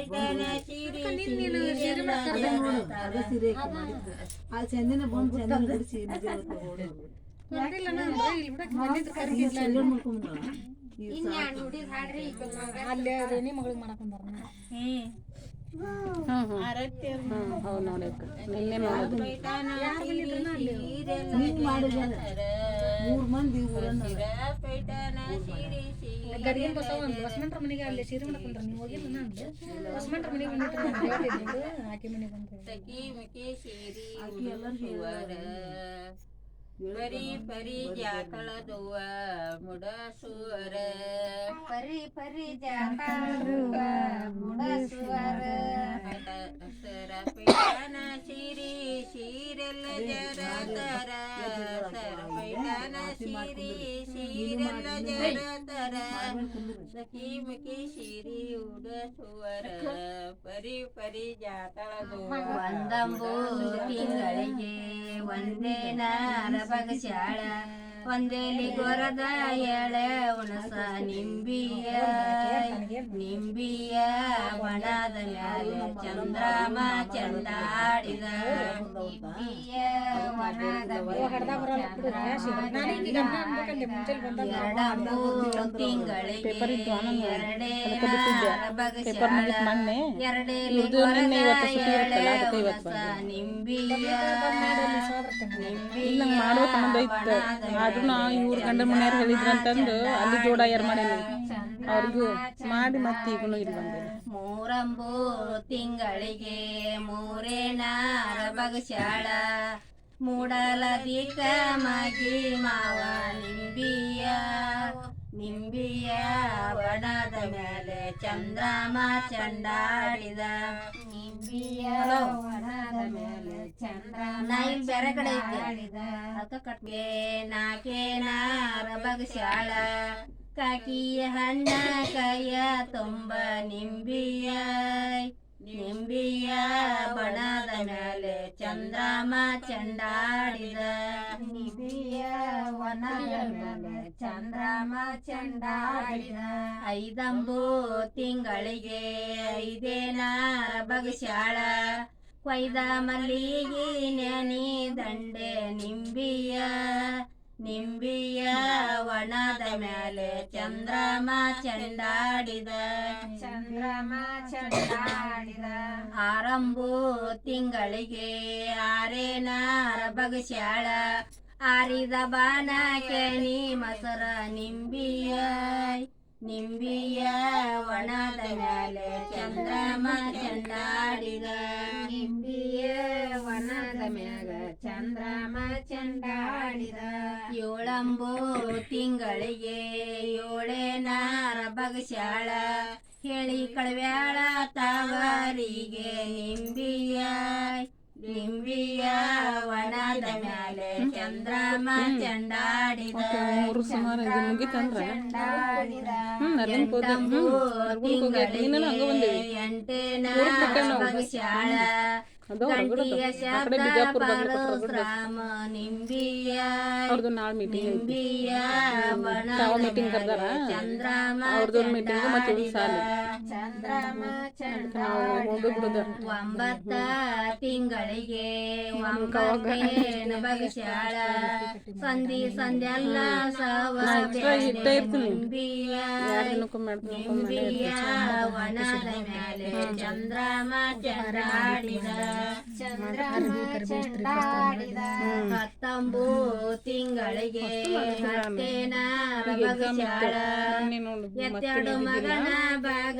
ಪೈಟನ ಸೀರೆ ಚಂದಿನ ಬಂದು ಚಂದಿನ ಬಿಡಿಸಿ ಅಲ್ಲೇ ರೇಣಿ ಮಗಳಿಗೆ ಮಾಡಕ್ ಬಂದಾರ ಹೌದು ನೋಡಿ ನಿನ್ನೆ ಮಾಡೋದು ಮೂರು ಮಂದಿ ಪೈಟನ ಸೀರೆ ಗರಿಯನ್ ಬಸವ ಒಂದು ಹೊಸಮಂಟ್ರ ಮನೆಗೆ ಅಲ್ಲಿ ಸೀರೆ ಮಾಡಕ್ ಬಂದ್ರ ನೀವು ಹೋಗಿಲ್ಲ ನಾನು ಹೊಸಮಂಟ್ರ ಮನೆಗೆ ಬಂದಿದ್ರು ಆಕೆ ಮನೆಗೆ ಬಂದ್ರು ಸಖಿ ಮಿಕಿ ಸೀರೆ ಪರಿ ಪರಿ ಜಾಕಳದುವ ಮುಡಸುವರ ಪರಿ ಪರಿ ಜಾಕಳದುವ ಮುಡಸುವರ ಸರ ಪೈಟನ ಸೀರೆ ಸೀರೆಲ್ಲ ಜರತರ ಸರ ಪೈಟನ ಸೀರೆ ಸೀರೆಲ್ಲ ಜರತರ ಸಖಿ ಮಿಕಿ ಸೀರೆ ಉಡಸುವರ ಪರಿ ಪರಿ ಜಾಕಳದುವ ಒಂದಂಬು ತಿಂಗಳಿಗೆ ಒಂದೇ ಬಗಸ್ಯಾಳ ಒಂದೇಲಿ ಗೊರದ ಎಳೆ ಉಣಸ ನಿಂಬಿಯ ನಿಂಬಿಯ ಬಣದ ಮ್ಯಾಲೆ ಚಂದ್ರಮ ಚಂದಾಡಿದ ನಿಂಬಿಯ ವನದ ಎರಡಂಬು ತಿಂಗಳಿಗೆ ಎರಡೇ ಬಗಸ್ಯಾಳ ಎರಡೇಲಿ ಗೊರದ ಎಳೆ ಉಣಸ ನಿಂಬಿಯ ಇಲ್ಲ ಮಾಡ್ಬೇಕನ್ನೋದೈತೆ ಆದ್ರೂ ಇವ್ರ ಗಂಡ ಮನೆಯವ್ರು ಹೇಳಿದ್ರಂತಂದು ಅಲ್ಲಿ ಜೋಡಾಯರ್ ಮಾಡೇನಿ ಅವ್ರಿಗೂ ಮಾಡಿ ಮತ್ತೆ ಈಗನು ಇಲ್ಲಿ ಬಂದೇನೆ ಮೂರಂಬು ತಿಂಗಳಿಗೆ ಮೂರೇನಾರ ಬಗಸ್ಯಾಳ ಮೂಡಲದಿಕ ಮಗಿ ಮಾವ ನಿಂಬಿಯ ನಿಂಬಿಯ ಬಣದ ಮೇಲೆ ಚಂದ್ರಮ ಚಂಡಾಡಿದ ನಿಂಬಿಯ ಬಣದ ಮೇಲೆ ಚಂದ್ರಮ ಬೇರೆ ಕಡೆ ಇದ್ದ ಅದಕ್ಕೆ ಕಟ್ಗೆ ನಾಕೇನಾರ ಬಗಸ್ಯಾಳ ಕಾಕಿಯ ಹಣ್ಣ ಕೈಯ ತುಂಬ ನಿಂಬಿಯ ನಿಂಬಿಯ ಬಣದ ಮೇಲೆ ಚಂದ್ರಮ ಚಂಡಾಡಿದ ನಿಂಬಿಯ ವನದ ಮೇಲೆ ಚಂದ್ರಮ ಚಂಡಾಡಿದ ಐದಂಬು ತಿಂಗಳಿಗೆ ಐದೇನಾರ ಬಗಸ್ಯಾಳ ಕೊಯ್ದ ಮಲ್ಲಿಗೆ ನೆನಿ ದಂಡೆ ನಿಂಬಿಯ ನಿಂಬಿಯ ವನದ ಮೇಲೆ ಚಂದ್ರಮ ಚಂಡಾಡಿದ ಚಂದ್ರಮ ಚಂಡಾಡಿದ ಆರಂಭು ತಿಂಗಳಿಗೆ ಆರೇನಾರ ಬಗಸ್ಯಾಳ ಆರಿದ ಬಾನ ಕೆಣಿ ಮಸರ ನಿಂಬಿಯ ನಿಂಬಿಯ ವನದ ಮೇಲೆ ಚಂದ್ರಮ ಚಂಡಾಡಿದ ನಿಂಬಿಯ ವನದ ಮ್ಯಾಗ ಚಂದ್ರಮ ಚಂಡಾಡಿದ ಏಳಂಬು ತಿಂಗಳಿಗೆ ಏಳೇನಾರ ಬಗಸ್ಯಾಳ ಹೇಳಿ ಕಳವ್ಯಾಳ ತಾವರಿಗೆ ನಿಂಬಿಯ ನಿಂಬಿಯ ವನದ ಮೇಲೆ ಚಂದ್ರಮ ಚಂಡಾಡಿದ ಎಂಟೇನಾರ ಬಗಸ್ಯಾಳ ಗಂಟಿಯ ಶಬ್ದ ಪರಶುರಾಮ ನಿಂಬಿಯ ನಿಂಬಿಯ ಬಣದ ಮೇಲೆ ಚಂದ್ರಮ ಚಂಡಾಡಿದ ಚಂದ್ರಮ ಚಂಡಾಡಿದ ಒಂಬತ್ತ ತಿಂಗಳಿಗೆ ಒಂಬತ್ತೇನ ಬಗಸ್ಯಾಳ ಸಂಧಿ ಸಂಧ್ಯೆಲ್ಲ ಸವ ನಿಂಬಿಯ ನಿಂಬಿಯ ವನದ ಮೇಲೆ ಚಂದ್ರಮ ಚಂಡಾಡಿದ ಚಂದ್ರಮ ಚಂಡಾಡಿದ ಹತ್ತಂಬು ತಿಂಗಳಿಗೆ ಹತ್ತೇನಾರ ಬಗಸ್ಯಾಳ ಎತ್ತೆರಡು ಮಗನ ಭಾಗ